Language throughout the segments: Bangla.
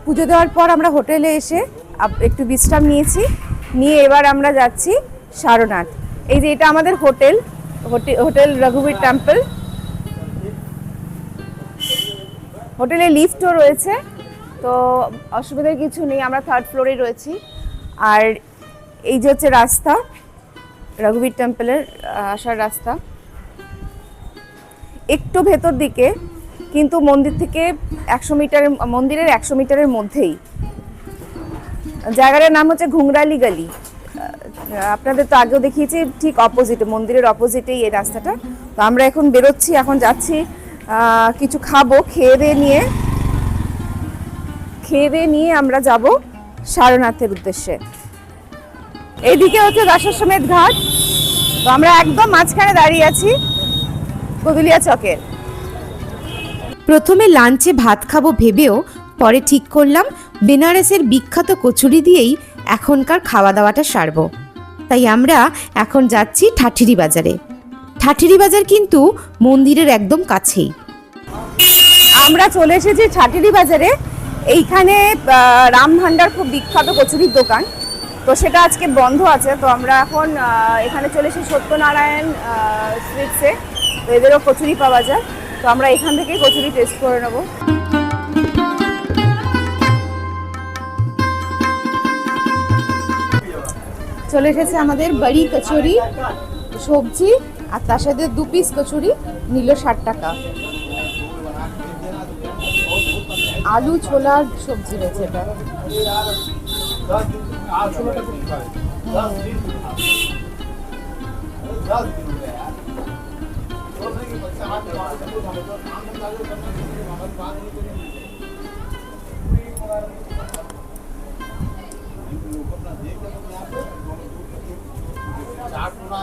পুজো দেওয়ার পর আমরা হোটেলে এসে একটু বিশ্রাম নিয়েছি, নিয়ে এবার আমরা যাচ্ছি সারনাথ। এই যে এটা আমাদের হোটেল, হোটেল রঘুবীর টেম্পল। হোটেলে লিফটও রয়েছে, তো অসুবিধার কিছু নেই, আমরা 3rd ফ্লোরে রয়েছি। আর এই যে হচ্ছে রাস্তা, রঘুবীর টেম্পলের আসার রাস্তা, একটু ভেতর দিকে, কিন্তু মন্দির থেকে 100 মিটার, মন্দিরের 100 মিটারের মধ্যেই। জায়গাটার নাম হচ্ছে ঘুংরালি গলি। আপনাদের তো আগেও দেখিয়েছি, ঠিক অপোজিটে, মন্দিরের অপোজিটেই এই রাস্তাটা। তো আমরা এখন বেরোচ্ছি, এখন যাচ্ছি কিছু খাবো, খেয়ে দিয়ে নিয়ে আমরা যাব সারনাথের উদ্দেশ্যে। এইদিকে হচ্ছে দশাশ্বমেধ ঘাট। তো আমরা একদম মাঝখানে দাঁড়িয়ে আছি গদুলিয়া চকের। প্রথমে লাঞ্চে ভাত খাবো ভেবেও পরে ঠিক করলাম বেনারসের বিখ্যাত কচুরি দিয়েই এখনকার খাওয়া দাওয়াটা সারবো। তাই আমরা এখন যাচ্ছি ঠাঠিরি বাজারে। ঠাঠিরি বাজার কিন্তু মন্দিরের একদম কাছেই। আমরা চলে এসেছি ঠাঠিরি বাজারে। এইখানে রাম ভান্ডার খুব বিখ্যাত কচুরির দোকান, তো সেটা আজকে বন্ধ আছে। তো আমরা এখন এখানে চলে এসেছি সত্যনারায়ণ সুইটসে। তো এদেরও কচুরি পাওয়া যায়, তো আমরা এখান থেকেই কচুরি টেস্ট করে নেব। চলে এসেছে আমাদের বাড়ি কচুরি, সবজি আর তার সাথে 2 পিস কচুরি নিল 60 টাকা। আলু ছোলার সবজি রয়েছে এটা।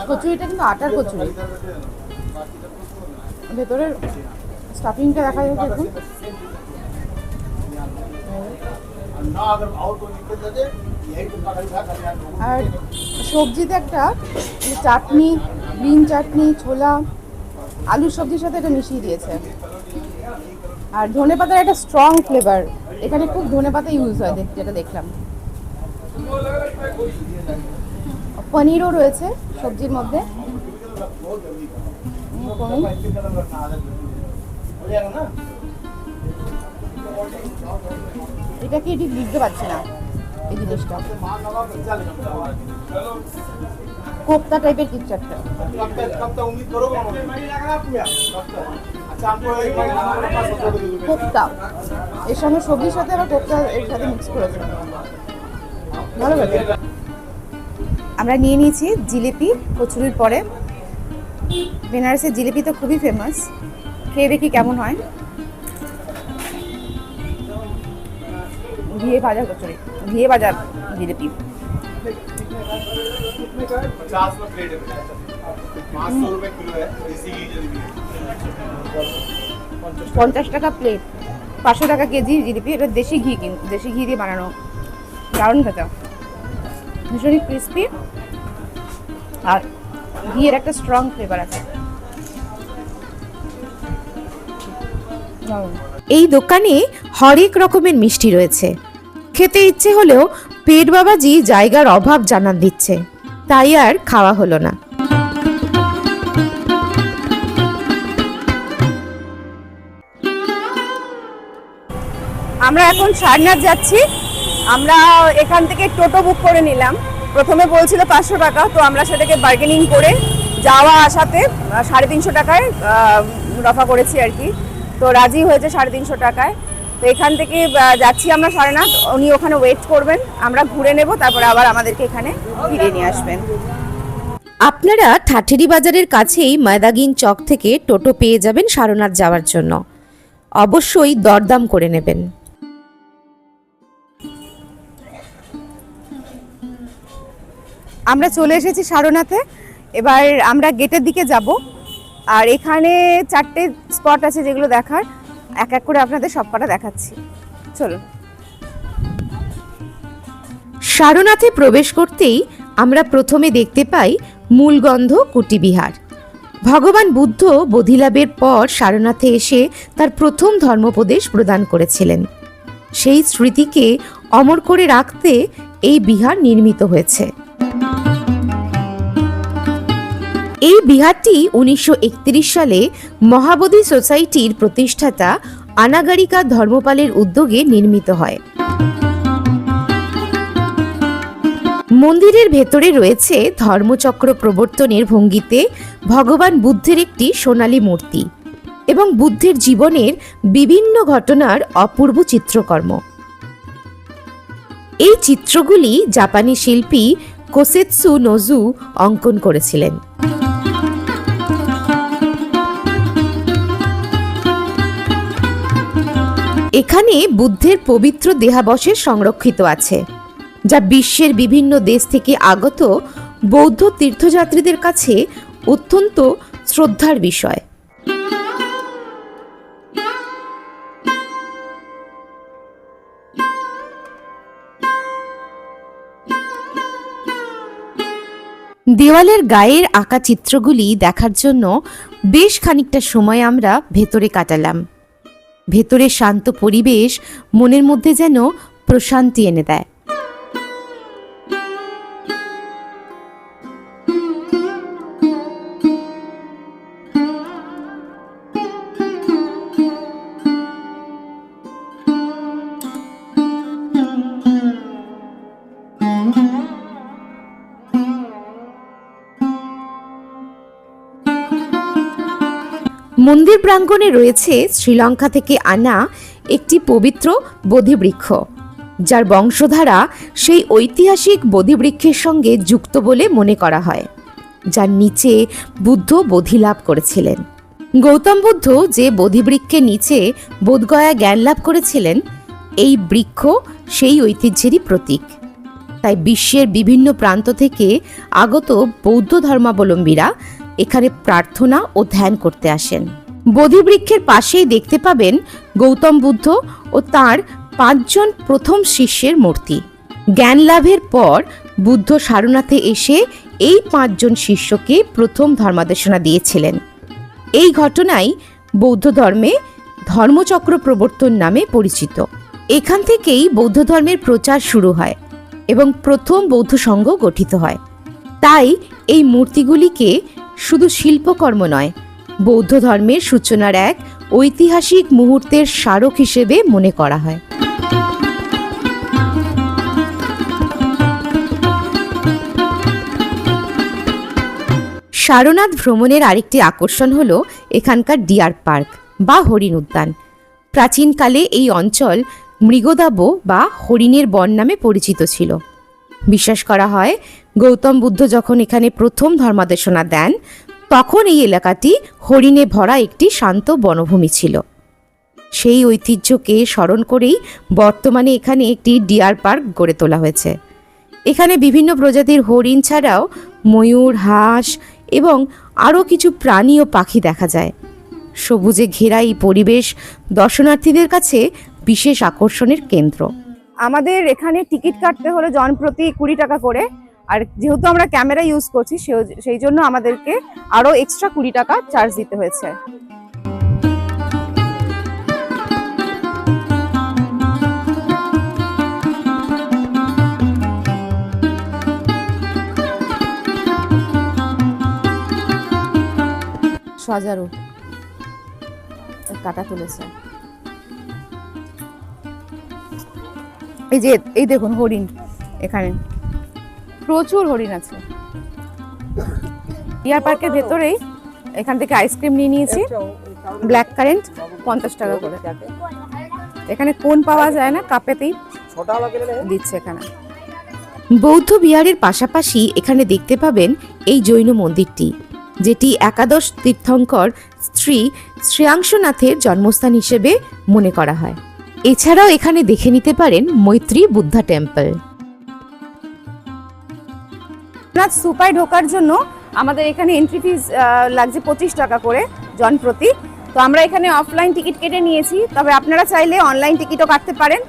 কচুরিটা কিন্তু আটার কচুরি, ভেতরের স্টাফিংটা দেখা যাচ্ছে দেখুন। আর সবজিতে একটা চাটনি, গ্রিন চাটনি, ছোলা, আলুর সবজির সাথে এটা মিশিয়ে দিয়েছে। আর ধনেপাতার একটা স্ট্রং ফ্লেভার, এখানে খুব ধনেপাতা ইউজ হয় যেটা দেখলাম। পনিরও রয়েছে সবজির মধ্যে। এটা কি ঠিক বুঝতে পারছি না এই জিনিসটা। কোপ্তা টাইপের কিছু একটা, কোপ্তা এর সঙ্গে সবজির সাথে আবার কোপ্তা এর সাথে মিক্স করেছে, ভালো লাগে। আমরা নিয়ে নিয়েছি জিলিপি কচুরির পরে। বেনারসের জিলিপি তো খুবই ফেমাস, খেয়ে দেখি কেমন হয়। ঘিয়ে ভাজা কচুরি, ঘিয়ে ভাজা জিলিপি। 50 টাকা প্লেট, 500 টাকা কেজি জিলিপি। এটা দেশি ঘি, কিন্তু দেশি ঘি দিয়ে বানানো, দারুণ খেতে, ভীষণই ক্রিস্পি আর ঘিয়ের একটা স্ট্রং ফ্লেভার আছে। এই দোকানে হরেক রকমের মিষ্টি রয়েছে। খেতে ইচ্ছে হলেও পেট বাবাজি জায়গার অভাব জানান দিচ্ছে, তাই আর খাওয়া হলো না। আমরা এখন সারনাথ যাচ্ছি। আমরা এখান থেকে টোটো বুক করে নিলাম। প্রথমে বলছিল 500 টাকা, তো আমরা সেটাকে বার্গেনিং করে যাওয়া আসাতে 350 টাকায় রফা করেছি আর কি। তো রাজি হয়েছে 350 টাকায়। তো এখান থেকে যাচ্ছি আমরা সারনাথ, উনি ওখানে ওয়েট করবেন, আমরা ঘুরে নেব, তারপরে আবার আমাদেরকে এখানে ফিরিয়ে নিয়ে আসবেন। আপনারা ঠাঠেরি বাজারের কাছেই ময়দাগিন চক থেকে টোটো পেয়ে যাবেন সারনাথ যাওয়ার জন্য। অবশ্যই দরদাম করে নেবেন। আমরা চলে এসেছি সারনাথে। এবার আমরা গেটের দিকে যাব। আর এখানে 4টে স্পট আছে যেগুলো দেখার, এক এক করে আপনাদের সবকটা দেখাচ্ছি, চলুন। সারনাথে প্রবেশ করতেই আমরা প্রথমে দেখতে পাই মূলগন্ধ কুটিবিহার। ভগবান বুদ্ধ বোধিলাভের পর সারনাথে এসে তার প্রথম ধর্মোপদেশ প্রদান করেছিলেন। সেই স্মৃতিকে অমর করে রাখতে এই বিহার নির্মিত হয়েছে। এই বিহারটি 1931 সালে মহাবোধি সোসাইটির প্রতিষ্ঠাতা আনাগারিকা ধর্মপালের উদ্যোগে নির্মিত হয়। মন্দিরের ভেতরে রয়েছে ধর্মচক্র প্রবর্তনের ভঙ্গিতে ভগবান বুদ্ধের একটি সোনালী মূর্তি এবং বুদ্ধের জীবনের বিভিন্ন ঘটনার অপূর্ব চিত্রকর্ম। এই চিত্রগুলি জাপানি শিল্পী কোসেৎসু নোজু অঙ্কন করেছিলেন। এখানে বুদ্ধের পবিত্র দেহাবশেষ সংরক্ষিত আছে, যা বিশ্বের বিভিন্ন দেশ থেকে আগত বৌদ্ধ তীর্থযাত্রীদের কাছে অত্যন্ত শ্রদ্ধার বিষয়। দেওয়ালের গায়ের আঁকা চিত্রগুলি দেখার জন্য বেশ খানিকটা সময় আমরা ভেতরে কাটালাম। ভেতরে শান্ত পরিবেশ মনের মধ্যে যেন প্রশান্তি এনে দেয়। মন্দির প্রাঙ্গণে রয়েছে শ্রীলঙ্কা থেকে আনা একটি পবিত্র বোধিবৃক্ষ, যার বংশধারা সেই ঐতিহাসিক বোধিবৃক্ষের সঙ্গে যুক্ত বলে মনে করা হয়, যার নিচে বুদ্ধ বোধিলাভ করেছিলেন। গৌতম বুদ্ধ যে বোধিবৃক্ষের নিচে বোধগয়া জ্ঞান লাভ করেছিলেন, এই বৃক্ষ সেই ঐতিহ্যেরই প্রতীক। তাই বিশ্বের বিভিন্ন প্রান্ত থেকে আগত বৌদ্ধ ধর্মাবলম্বীরা এখানে প্রার্থনা ও ধ্যান করতে আসেন। বোধিবৃক্ষের পাশেই দেখতে পাবেন গৌতম বুদ্ধ ও তাঁর 5 জন প্রথম শিষ্যের মূর্তি। জ্ঞান লাভের পর বুদ্ধ সারনাথে এসে এই 5 জন শিষ্যকে প্রথম ধর্মাদেশনা দিয়েছিলেন। এই ঘটনাই বৌদ্ধ ধর্মে ধর্মচক্র প্রবর্তন নামে পরিচিত। এখান থেকেই বৌদ্ধ ধর্মের প্রচার শুরু হয় এবং প্রথম বৌদ্ধ সংঘ গঠিত হয়। তাই এই মূর্তিগুলিকে শুধু শিল্পকর্ম নয়, বৌদ্ধ ধর্মের সূচনার এক ঐতিহাসিক মুহূর্তের স্মারক হিসেবে মনে করা হয়। সারনাথ ভ্রমণের আরেকটি আকর্ষণ হলো এখানকার ডিয়ার পার্ক বা হরিণ উদ্যান। প্রাচীনকালে এই অঞ্চল মৃগদাব বা হরিণের বন নামে পরিচিত ছিল। বিশ্বাস করা হয় গৌতম বুদ্ধ যখন এখানে প্রথম ধর্মাদেশনা দেন, তখন এই এলাকাটি হরিণে ভরা একটি শান্ত বনভূমি ছিল। সেই ঐতিহ্যকে স্মরণ করেই বর্তমানে এখানে একটি ডিয়ার পার্ক গড়ে তোলা হয়েছে। এখানে বিভিন্ন প্রজাতির হরিণ ছাড়াও ময়ূর, হাঁস এবং আরও কিছু প্রাণী ও পাখি দেখা যায়। সবুজে ঘেরা এই পরিবেশ দর্শনার্থীদের কাছে বিশেষ আকর্ষণের কেন্দ্র। আমাদের এখানে টিকিট কাটতে হলে জনপ্রতি 20 টাকা করে, আর যেহেতু আমরা ক্যামেরা ইউজ করছি সেই জন্য আমাদেরকে আরো এক্সট্রা 20 টাকা চার্জ দিতে হয়েছে। সজারু কাটা তুলেছে। এই দেখুন হরিণ, এখানে প্রচুর হরিণ আছে। ডিয়ার পার্কের ভেতরেই এখান থেকে আইসক্রিম নিয়ে নিয়েছি, ব্ল্যাক কারেন্ট 50 টাকা করে। এখানে কোন পাওয়া যায় না, কাপেতেই দিচ্ছে এখানে। বৌদ্ধ বিহারের পাশাপাশি এখানে দেখতে পাবেন এই জৈন মন্দিরটি, যেটি একাদশ তীর্থঙ্কর শ্রী শ্রেয়াংশনাথের জন্মস্থান হিসেবে মনে করা হয়। এছাড়াও এখানে দেখে নিতে পারেন মৈত্রী বুদ্ধা টেম্পল। সুপায় ঢোকার জন্য আমাদের এখানে এন্ট্রি ফিস লাগছে 25 টাকা করে জনপ্রতি। তো আমরা এখানে অফলাইন টিকিট কেটে নিয়েছি, তবে আপনারা চাইলে অনলাইন টিকিটও কাটতে পারেন।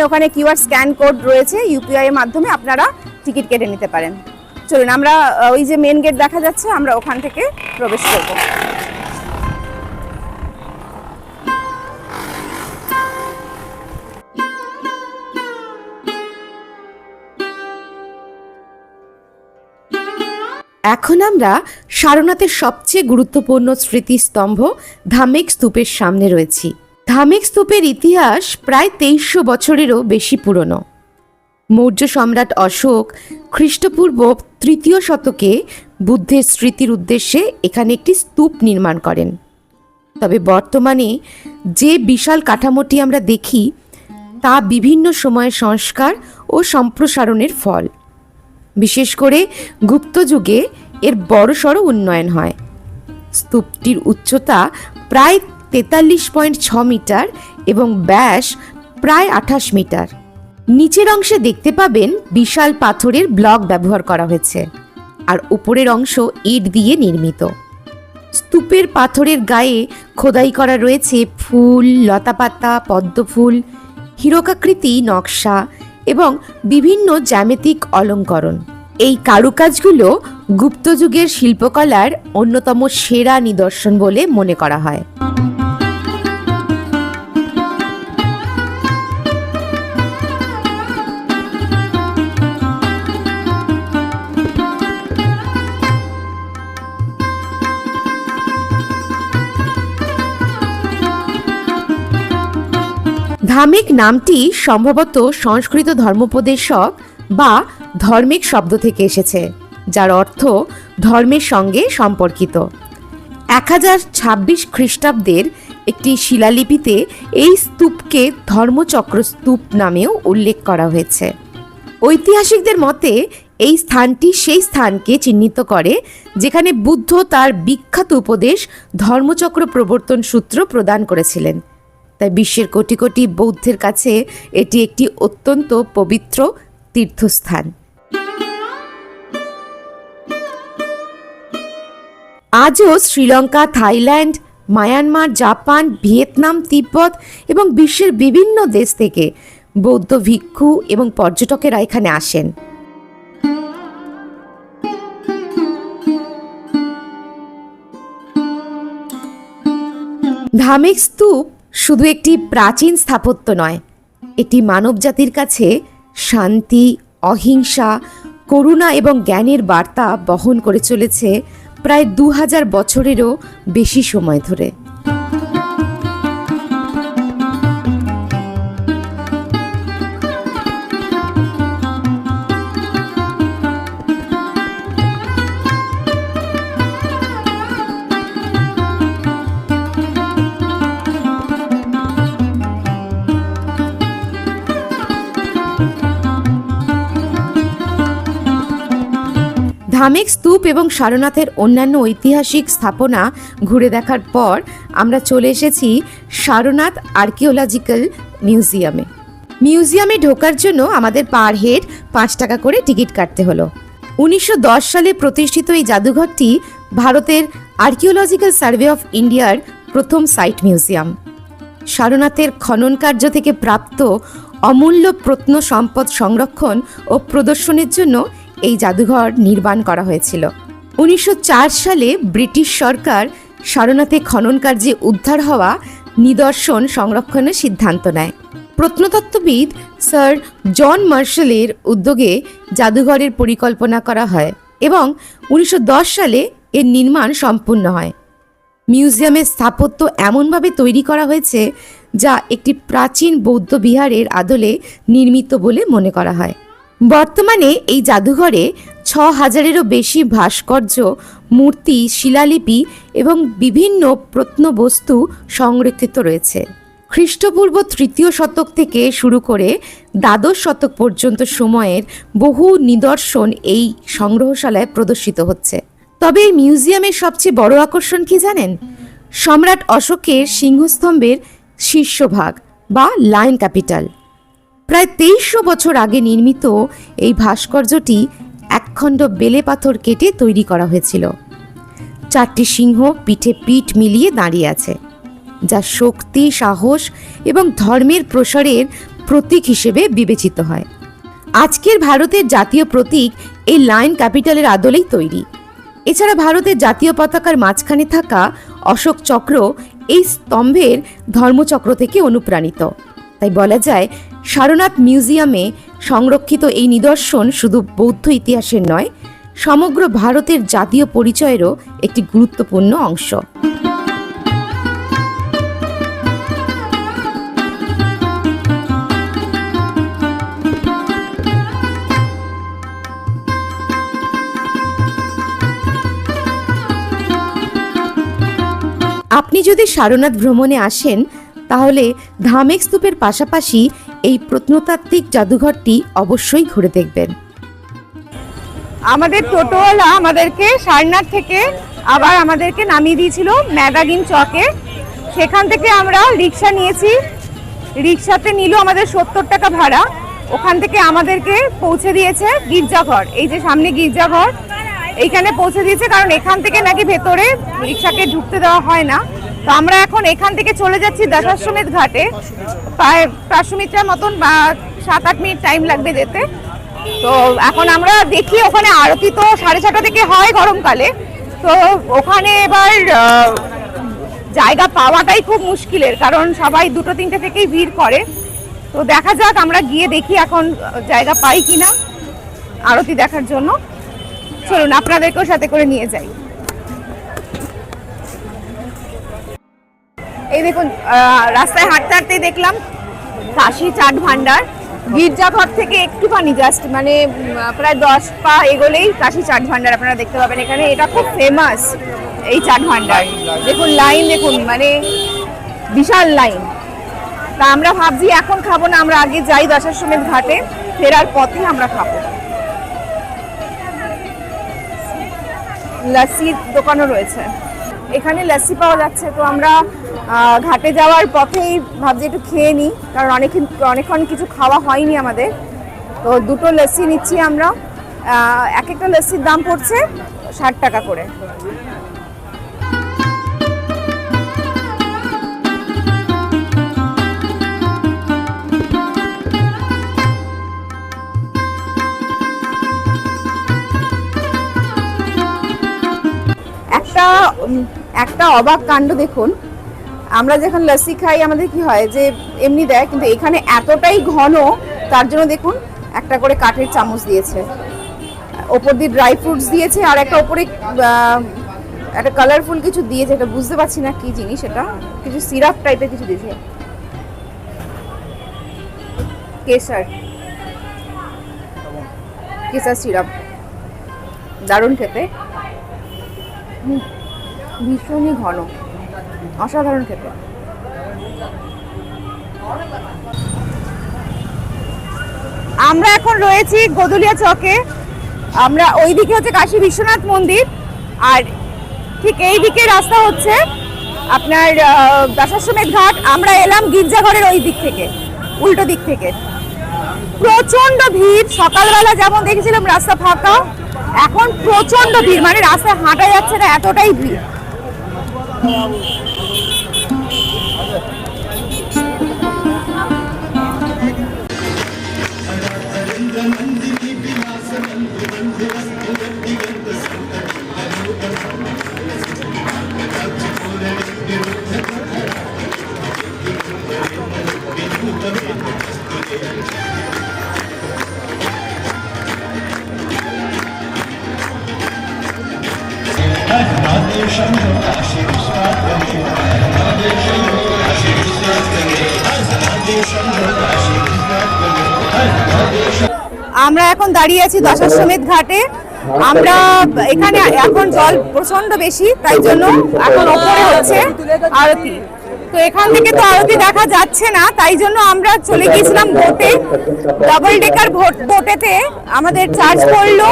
ওখানে কিউআর স্ক্যান কোড রয়েছে, ইউপিআই এর মাধ্যমে আপনারা টিকিট কেটে নিতে পারেন। চলুন আমরা ওই যে মেন গেট দেখা যাচ্ছে, আমরা ওখান থেকে প্রবেশ করব। এখন আমরা সারনাথের সবচেয়ে গুরুত্বপূর্ণ স্মৃতিস্তম্ভ ধামেক স্তূপের সামনে রয়েছি। ধামেক স্তূপের ইতিহাস প্রায় 2300 বছরেরও বেশি পুরনো। মৌর্য সম্রাট অশোক খ্রিস্টপূর্ব 3য় শতকে বুদ্ধের স্মৃতির উদ্দেশ্যে এখানে একটি স্তূপ নির্মাণ করেন। তবে বর্তমানে যে বিশাল কাঠামোটি আমরা দেখি তা বিভিন্ন সময়ের সংস্কার ও সম্প্রসারণের ফল। বিশেষ করে গুপ্ত যুগে এর বড়সড় উন্নয়ন হয়। স্তূপটির উচ্চতা প্রায় 43.6 মিটার এবং ব্যাস প্রায় 28 মিটার। নিচের অংশে দেখতে পাবেন বিশাল পাথরের ব্লক ব্যবহার করা হয়েছে, আর উপরের অংশ ইট দিয়ে নির্মিত। স্তূপের পাথরের গায়ে খোদাই করা রয়েছে ফুল, লতাপাতা, পদ্মফুল, হীরকাকৃতি নকশা এবং বিভিন্ন জ্যামিতিক অলঙ্করণ। এই কারুকাজগুলো গুপ্তযুগের শিল্পকলার অন্যতম সেরা নিদর্শন বলে মনে করা হয়। ধামেক নামটি সম্ভবত সংস্কৃত ধর্মোপদেশক বা ধর্মিক শব্দ থেকে এসেছে, যার অর্থ ধর্মের সঙ্গে সম্পর্কিত। 1026 খ্রিস্টাব্দের একটি শিলালিপিতে এই স্তূপকে ধর্মচক্র স্তূপ নামেও উল্লেখ করা হয়েছে। ঐতিহাসিকদের মতে এই স্থানটি সেই স্থানকে চিহ্নিত করে যেখানে বুদ্ধ তার বিখ্যাত উপদেশ ধর্মচক্র প্রবর্তন সূত্র প্রদান করেছিলেন। তাই বিশ্বের কোটি কোটি বৌদ্ধের কাছে এটি একটি অত্যন্ত পবিত্র তীর্থস্থান। আজও Sri Lanka, Thailand, Myanmar, Japan, Vietnam, Tibet এবং বিশ্বের বিভিন্ন দেশ থেকে বৌদ্ধ ভিক্ষু এবং পর্যটকেরা এখানে আসেন। ধামেক স্তূপ শুধু একটি প্রাচীন স্থাপত্য নয়, এটি মানবজাতির কাছে শান্তি, অহিংসা, করুণা এবং জ্ঞানের বার্তা বহন করে চলেছে প্রায় 2000 বছরেরও বেশি সময় ধরে। ধামেক স্তূপ এবং সারনাথের অন্যান্য ঐতিহাসিক স্থাপনা ঘুরে দেখার পর আমরা চলে এসেছি সারনাথ আর্কিওলজিক্যাল মিউজিয়ামে। মিউজিয়ামে ঢোকার জন্য আমাদের পার হেড 5 টাকা করে টিকিট কাটতে হলো। 1910 সালে প্রতিষ্ঠিত এই জাদুঘরটি ভারতের আর্কিওলজিক্যাল সার্ভে অফ ইন্ডিয়ার প্রথম সাইট মিউজিয়াম। সারনাথের খনন কার্য থেকে প্রাপ্ত অমূল্য প্রত্ন সম্পদ সংরক্ষণ ও প্রদর্শনের জন্য এই জাদুঘর নির্মাণ করা হয়েছিল। 1904 সালে ব্রিটিশ সরকার সারনাথে খনন কার্যে উদ্ধার হওয়া নিদর্শন সংরক্ষণের সিদ্ধান্ত নেয়। প্রত্নতত্ত্ববিদ স্যার জন মার্শালের উদ্যোগে জাদুঘরের পরিকল্পনা করা হয় এবং 1910 সালে এর নির্মাণ সম্পূর্ণ হয়। মিউজিয়ামের স্থাপত্য এমনভাবে তৈরি করা হয়েছে যা একটি প্রাচীন বৌদ্ধ বিহারের আদলে নির্মিত বলে মনে করা হয়। বর্তমানে এই জাদুঘরে 6000-এরও বেশি ভাস্কর্য, মূর্তি, শিলালিপি এবং বিভিন্ন প্রত্নবস্তু সংরক্ষিত রয়েছে। খ্রিস্টপূর্ব 3য় শতক থেকে শুরু করে দ্বাদশ শতক পর্যন্ত সময়ের বহু নিদর্শন এই সংগ্রহশালায় প্রদর্শিত হচ্ছে। তবে এই মিউজিয়ামের সবচেয়ে বড় আকর্ষণ কি জানেন? সম্রাট অশোকের সিংহস্তম্ভের শীর্ষভাগ বা লায়ন ক্যাপিটাল। প্রায় 2300 বছর আগে নির্মিত এই ভাস্কর্যটি একখণ্ড বেলে পাথর কেটে তৈরি করা হয়েছিল। 4টি সিংহ পিঠে পিঠ মিলিয়ে দাঁড়িয়ে আছে, যা শক্তি, সাহস এবং ধর্মের প্রসারের প্রতীক হিসেবে বিবেচিত হয়। আজকের ভারতের জাতীয় প্রতীক এই লায়ন ক্যাপিটালের আদলেই তৈরি। এছাড়া ভারতের জাতীয় পতাকার মাঝখানে থাকা অশোক চক্র এই স্তম্ভের ধর্মচক্র থেকে অনুপ্রাণিত। তাই বলা যায় সারনাথ মিউজিয়ামে সংরক্ষিত এই নিদর্শন শুধু বৌদ্ধ ইতিহাসের নয়, সমগ্র ভারতের জাতীয় পরিচয়েরও একটি গুরুত্বপূর্ণ অংশ। আপনি যদি সারনাথ ভ্রমণে আসেন তাহলে ধামেক স্তূপের পাশাপাশি এই প্রত্নতাত্ত্বিক জাদুঘরটি অবশ্যই ঘুরে দেখবেন। আমাদের টোটোওয়ালা আমাদেরকে সারনাথ থেকে আবার আমাদেরকে নামিয়ে দিয়েছিল ম্যাগাগিন চকে। সেখান থেকে আমরা রিক্সা নিয়েছি, রিক্সাতে নিল আমাদের 70 টাকা ভাড়া। ওখান থেকে আমাদেরকে পৌঁছে দিয়েছে গির্জাঘর, এই যে সামনে গির্জাঘর, এইখানে পৌঁছে দিয়েছে, কারণ এখান থেকে নাকি ভেতরে রিক্সাকে ঢুকতে দেওয়া হয় না। তো আমরা এখন এখান থেকে চলে যাচ্ছি দশাশ্বমেধ ঘাটে, প্রায় 500 মিটার মতন বা 7-8 মিনিট টাইম লাগবে যেতে। তো এখন আমরা দেখি ওখানে আরতি তো 6:30 থেকে হয় গরমকালে, তো ওখানে এবার জায়গা পাওয়াটাই খুব মুশকিলের, কারণ সবাই 2-3টে থেকেই ভিড় করে। তো দেখা যাক, আমরা গিয়ে দেখি এখন জায়গা পাই কিনা আরতি দেখার জন্য। চলুন আপনাদেরকেও সাথে করে নিয়ে যাই। এই দেখুন, রাস্তায় হাঁটতে হাঁটতেই দেখলাম কাশী চাট ভান্ডার। গির্জাঘর থেকে একটুখানি জাস্ট মানে প্রায় 10 পা এগোলেই কাশী চাট ভান্ডার আপনারা দেখতে পাবেন এখানে। এটা খুব ফেমাস এই চাট ভান্ডার। দেখুন লাইন, দেখুন মানে বিশাল লাইন। তা আমরা ভাবছি এখন খাবো না, আমরা আগে যাই দশাশ্বমেধ ঘাটে, ফেরার পথে আমরা খাবো। লস্যির দোকানও রয়েছে এখানে, লস্যি পাওয়া যাচ্ছে। তো আমরা ঘাটে যাওয়ার পথেই ভাবছি একটু খেয়ে নিই, কারণ অনেকক্ষণ কিছু খাওয়া হয়নি আমাদের। তো 2টো লস্যি নিচ্ছি আমরা। এক একটা লস্যির দাম পড়ছে 60 টাকা করে। একটা অবাক কাণ্ড দেখুন, আমরা যখন লস্যি খাই আমাদের কি হয় যে এমনি দেয়, কিন্তু এখানে এতটাই ঘন, তার জন্য দেখুন একটা করে কাঠের চামচ দিয়েছে, ওপর দিয়ে ড্রাই ফ্রুটস দিয়েছে, আর একটা ওপরে একটা কালারফুল কিছু দিয়েছে, এটা বুঝতে পারছি না কি জিনিস, এটা কিছু সিরাপ টাইপের কিছু দিয়েছে, কেসার সিরাপ। দারুণ খেতে, ভীষণই ঘন, অসাধারণ খেতে। আমরা এখন রয়েছি গদুলিয়া চকে। আমরা ওইদিকে হচ্ছে কাশী বিশ্বনাথ মন্দির, আর ঠিক এই দিকে রাস্তা হচ্ছে আপনার দশাশ্বমেধ ঘাট। আমরা এলাম গির্জাঘরের ওই দিক থেকে, উল্টো দিক থেকে। প্রচন্ড ভিড়, সকালবেলা যেমন দেখেছিলাম রাস্তা ফাঁকা, এখন প্রচন্ড ভিড়, মানে রাস্তায় হাঁটা যাচ্ছে না, এতটাই ভিড়। আমরা এখন দাঁড়িয়ে আছি দশাশ্বমেধ ঘাটে। আমরা এখানে এখন জল প্রচন্ড বেশি, তাই জন্য এখন ওপরে হচ্ছে আরতি। তো এখান থেকে তো আরতি দেখা যাচ্ছে না, তাই জন্য আমরা চলে গিয়েছিলাম বোটে। ডাবল ডেকার বোটেতে আমাদের চার্জ পড়লো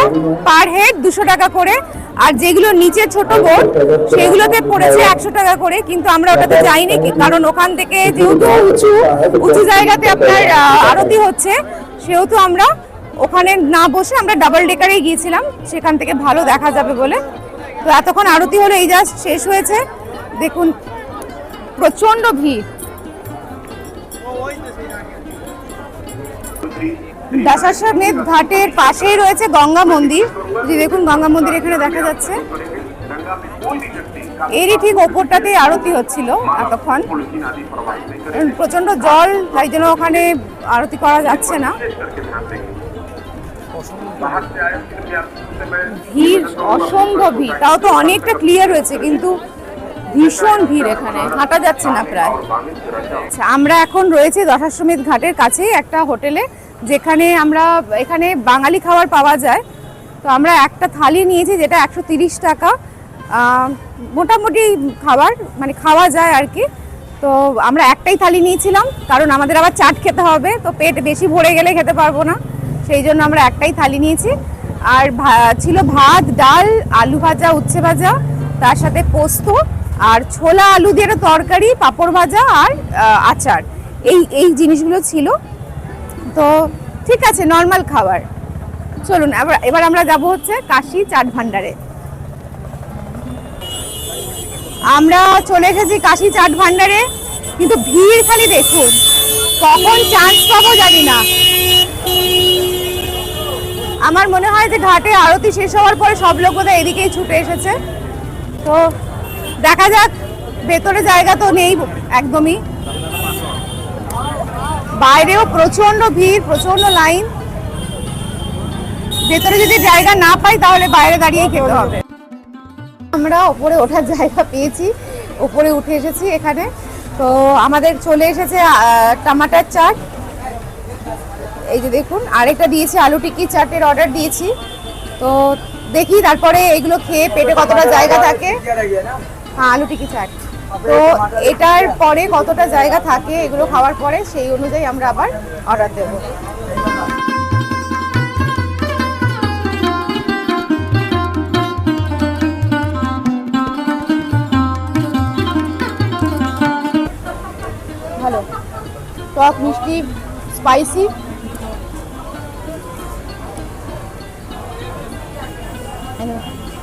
পার হেড 200 টাকা করে, আর যেগুলো নিচে ছোট বোট সেগুলোতে পড়েছে 100 টাকা করে। কিন্তু আমরা ওটাতে যাইনি, কারণ ওখান থেকে যেহেতু উঁচু জায়গাতে আপনার আরতি হচ্ছে, সেহেতু আমরা ওখানে না বসে আমরা ডাবল ডেকারেই গিয়েছিলাম, সেখান থেকে ভালো দেখা যাবে বলে। তো এতক্ষণ আরতি হলো, এই জাস্ট শেষ হয়েছে। দেখুন প্রচন্ড ভিড়। দশাশ্বমেধ ঘাটের পাশেই রয়েছে গঙ্গা মন্দির। যে দেখুন গঙ্গা মন্দির এখানে দেখা যাচ্ছে, এরই ঠিক ওপরটাতে আরতি হচ্ছিল এতক্ষণ। প্রচন্ড জল, তাই জন্য ওখানে আরতি করা যাচ্ছে না। ভিড় অসম্ভব ভিড়, তাও তো অনেকটা ক্লিয়ার হয়েছে, কিন্তু ভীষণ ভিড়, এখানে হাঁটা যাচ্ছে না প্রায়। আচ্ছা, আমরা এখন রয়েছে দশাশ্বমেধ ঘাটের কাছেই একটা হোটেলে, যেখানে আমরা এখানে বাঙালি খাবার পাওয়া যায়। তো আমরা একটা থালি নিয়েছি যেটা 130 টাকা, মোটামুটি খাবার মানে খাওয়া যায় আর কি। তো আমরা একটাই থালি নিয়েছিলাম, কারণ আমাদের আবার চাট খেতে হবে, তো পেট বেশি ভরে গেলে খেতে পারবো না, সেই জন্য আমরা একটাই থালি নিয়েছি। আর ছিল ভাত, ডাল, আলু ভাজা, উচ্ছে ভাজা, তার সাথে পোস্ত আর ছোলা আলু দিয়ে একটা তরকারি, পাঁপড় ভাজা আর আচার, এই জিনিসগুলো ছিল। তো ঠিক আছে, নর্মাল খাবার। চলুন এবার আমরা যাব হচ্ছে কাশী চাট ভান্ডারে। আমরা চলে এসেছি কাশী চাট ভান্ডারে, কিন্তু ভিড় খালি দেখুন, কখন চান্স পাবো জানি না। আমার মনে হয় যে ঘাটে আরতি শেষ হওয়ার পরে সব লোক বোধহয় এদিকেই ছুটে এসেছে। তো দেখা যাক, ভেতরে জায়গা তো নেই একদমই, বাইরেও প্রচন্ড ভিড়, প্রচন্ড লাইন। ভেতরে যদি জায়গা না পাই তাহলে বাইরে দাঁড়িয়েই খেতে হবে। আমরা ওপরে ওঠার জায়গা পেয়েছি, ওপরে উঠে এসেছি এখানে। তো আমাদের চলে এসেছে টমাটার চাট, এই যে দেখুন, আরেকটা দিয়েছি আলু টিক্কি চাটের অর্ডার দিয়েছি। তো দেখি তারপরে এগুলো খেয়ে পেটে কতটা জায়গা থাকে। হ্যাঁ, আলু টিক্কি চাট। তো এটার পরে কতটা জায়গা থাকে এগুলো খাওয়ার পরে, সেই অনুযায়ী আমরা আবার অর্ডার দেবো। ভালো, টক, মিষ্টি, স্পাইসি।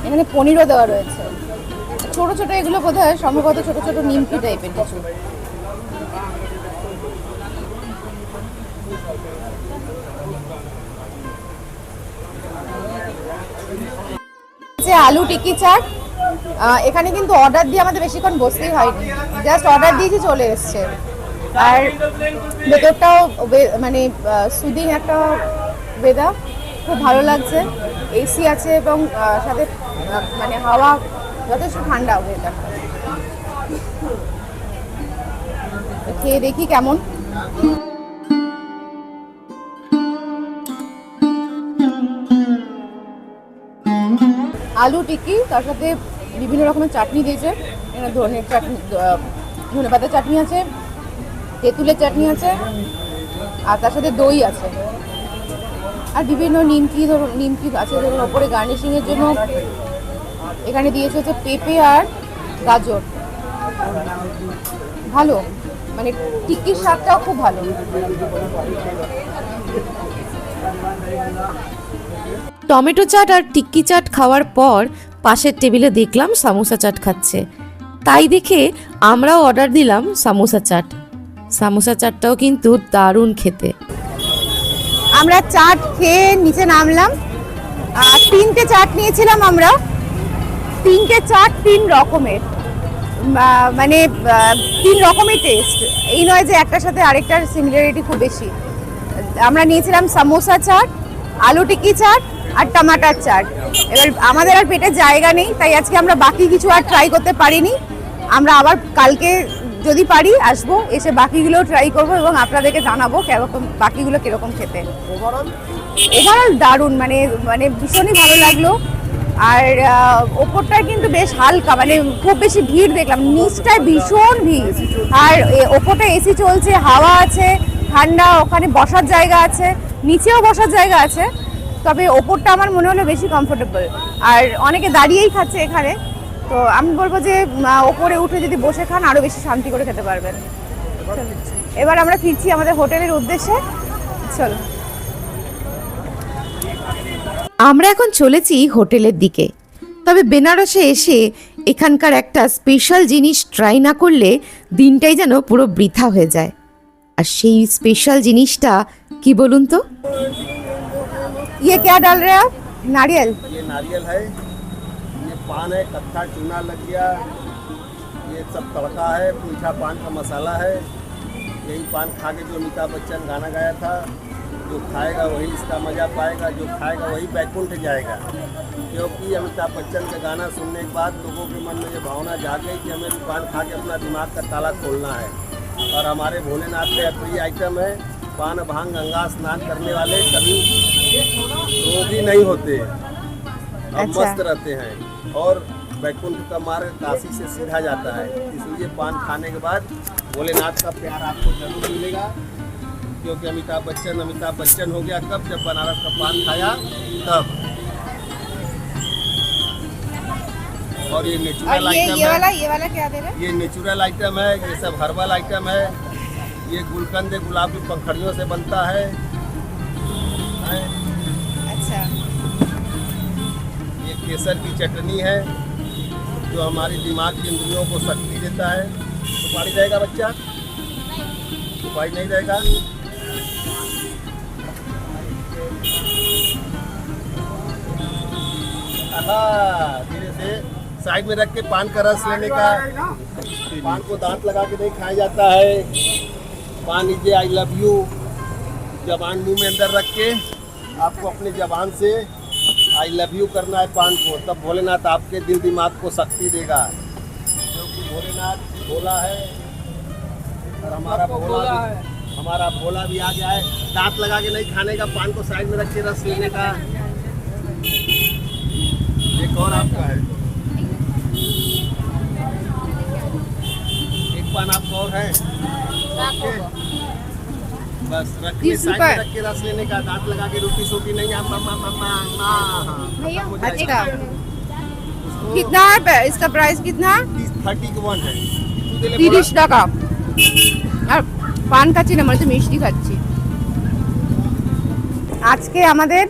এখানে পনিরও দেওয়া রয়েছে, ছোট ছোট, এগুলো বোধহয় সম্ভবত ছোট ছোট নিমকি টাইপের কিছু। আলু টিক্কি চাট, এখানে কিন্তু অর্ডার দিয়ে আমাদের বেশিক্ষণ বসতেই হয়নি, জাস্ট অর্ডার দিয়েছি, চলে এসছে। আর ভেতরটাও মানে সুদিং একটা ওয়েদার, খুব ভালো লাগছে, এসি আছে এবং সাথে মানে হাওয়া যথেষ্ট ঠান্ডা ওয়েদার। খেয়ে দেখি কেমন। আলু টিক্কি, তার সাথে বিভিন্ন রকমের চাটনি দিয়েছে, ধনের চাটনি, ধনে পাতার চাটনি আছে, তেঁতুলের চাটনি আছে, আর তার সাথে দই আছে, আর বিভিন্ন নিমকি, ধরুন নিমকি আছে, ধরুন ওপরে গার্নিশিংয়ের জন্য এখানে দিয়েছে হচ্ছে পেঁপে আর গাজর। ভালো, মানে টিক্কির স্বাদটাও খুব ভালো। টমেটো চাট আর টিক্কি চাট খাওয়ার পর পাশের টেবিলে দেখলাম সামোসা চাট খাচ্ছে, তাই দেখে আমরাও অর্ডার দিলাম সামোসা চাট। সামোসা চাটটাও কিন্তু দারুণ খেতে। আমরা চাট খেয়ে নিচে নামলাম, আর 3টে চাট নিয়েছিলাম আমরা। 3টে চাট 3 রকমের, মানে 3 রকমের টেস্ট, এই নয় যে একটার সাথে আরেকটার সিমিলারিটি খুব বেশি। আমরা নিয়েছিলাম সামোসা চাট, আলু টিক্কি চাট আর টমাটার চাট। এবার আমাদের আর পেটে জায়গা নেই, তাই আজকে আমরা বাকি কিছু আর ট্রাই করতে পারিনি। আমরা আবার কালকে যদি পারি আসবো, এসে বাকিগুলো ট্রাই করবো এবং আপনাদেরকে জানাবো কিরকম, বাকিগুলো কিরকম খেতে। ওভারঅল দারুণ, মানে মানে ভীষণই ভালো লাগলো। আর ওপরটা কিন্তু বেশ হালকা, মানে খুব বেশি ভিড় দেখলাম, নিচটায় ভীষণ ভিড়। আর ওপরটা এসি চলছে, হাওয়া আছে, ঠান্ডা, ওখানে বসার জায়গা আছে, নিচেও বসার জায়গা আছে, তবে ওপরটা আমার মনে হলো বেশি কমফোর্টেবল। আর অনেকে দাঁড়িয়েই খাচ্ছে এখানে, তো আমি বলবো যে ওপরে উঠে যদি বসে খান আরও বেশি শান্তি করে খেতে পারবেন। এবার আমরা ফিরছি আমাদের হোটেলের উদ্দেশ্যে, চলো। আমরা এখন চলেছি হোটেলের দিকে, তবে বেনারসে এসে এখানকার একটা স্পেশাল জিনিস ট্রাই না করলে দিনটাই যেন পুরো বৃথা হয়ে যায়। আর সেই স্পেশাল জিনিসটা কি বলুন তো? ये क्या डाल रहे हैं आप? नारियल? ये नारियल है, ये पान है, कत्था चूना लग गया, ये सब तड़का है, मीठा पान का मसाला है। यही पान खा के जो अमिताभ बच्चन गाना गाया था, जो खाएगा वही इसका मज़ा पाएगा, जो खाएगा वही बैकुंठ जाएगा। क्योंकि अमिताभ बच्चन का गाना सुनने के बाद लोगों के मन में ये भावना जाग गई कि हमें भी पान खा के अपना दिमाग का ताला खोलना है। और हमारे भोलेनाथ का प्रिय आइटम है पान, भांग, गंगा स्नान करने वाले कभी रोगी नहीं होते, अब मस्त रहते हैं और बैकुंठ का मार्ग काशी से सीधा जाता है। इसलिए पान खाने के बाद भोलेनाथ का प्यार आपको जरूर मिलेगा। क्योंकि अमिताभ बच्चन हो गया कब, जब बनारस का पान खाया तब। और ये नेचुरल आइटम है, ये वाला क्या दे रहे हैं? ये नेचुरल आइटम है, ये सब हर्बल आइटम है। ये गुलकंद गुलाब की पंखड़ियों से बनता है। अच्छा, ये केसर की चटनी है जो हमारी दिमाग की इंद्रियों को शक्ति देता है। सुपारी रहेगा बच्चा? सुपारी नहीं रहेगा? धीरे से साइड में रख के पान का रस लेने का। पान को दांत लगा के नहीं खाया जाता है। पान लीजिए, आई लव यू जबान मुंह में अंदर रख के आपको अपने जबान से आई लव यू करना है पान को, तब भोलेनाथ आपके दिल दिमाग को शक्ति देगा। क्योंकि भोलेनाथ भोला है और हमारा भोला भी आ गया है। दांत लगा के नहीं खाने का, पान को साइड में रख के रस लेने का। एक और आपका है, एक पान आपका और है। बस रख के साइड में रख के रस लेने का, दांत लगा के रोटी सोटी नहीं। अच्छा, कितना है इसका प्राइस? कितना? 31 है। 30 টাকা। আর পান খাচ্ছি না, মানে তো মিষ্টি খাচ্ছি। আজকে আমাদের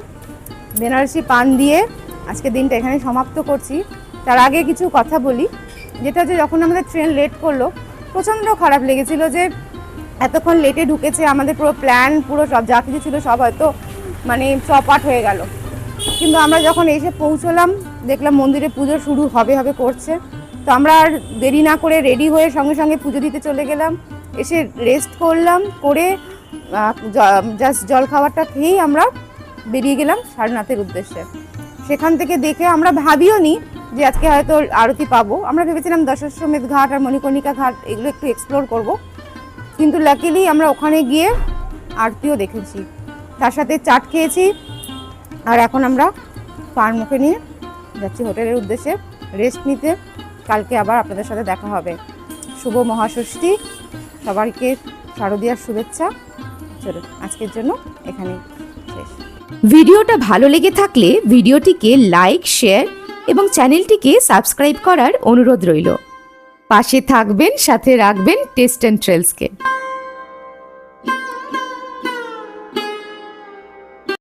বেনারসি পান দিয়ে আজকে দিনটা এখানে সমাপ্ত করছি। তার আগে কিছু কথা বলি, যেটা যে যখন আমাদের ট্রেন লেট করলো প্রচণ্ড খারাপ লেগেছিল যে এতক্ষণ লেটে ঢুকেছে, আমাদের পুরো প্ল্যান, পুরো সব যা কিছু ছিল সব হয়তো মানে চপাট হয়ে গেল। কিন্তু আমরা যখন এসে পৌঁছলাম দেখলাম মন্দিরে পুজো শুরু হবে করছে। তো আমরা আর দেরি না করে রেডি হয়ে সঙ্গে সঙ্গে পুজো দিতে চলে গেলাম। এসে রেস্ট করলাম, করে জাস্ট জল খাবারটা খেয়েই আমরা বেরিয়ে গেলাম সারনাথের উদ্দেশ্যে। সেখান থেকে দেখে আমরা ভাবিও নি যে আজকে হয়তো আরতি পাবো। আমরা ভেবেছিলাম দশাশ্বমেধ ঘাট আর মণিকর্ণিকা ঘাট এগুলো একটু এক্সপ্লোর করব, কিন্তু লাকিলি আমরা ওখানে গিয়ে আরতিও দেখেছি, তার সাথে চাট খেয়েছি। আর এখন আমরা পান মুখে নিয়ে যাচ্ছি হোটেলের উদ্দেশ্যে রেস্ট নিতে। কালকে আবার আপনাদের সাথে দেখা হবে। শুভ মহাষষ্ঠী, সবাইকে শারদীয়ার শুভেচ্ছা। চলো আজকের জন্য এখানেই শেষ। ভিডিওটা ভালো লেগে থাকলে ভিডিওটিকে লাইক, শেয়ার এবং চ্যানেলটিকে সাবস্ক্রাইব করার অনুরোধ রইল। পাশে থাকবেন, সাথে রাখবেন টেস্ট অ্যান্ড ট্রেলসকে।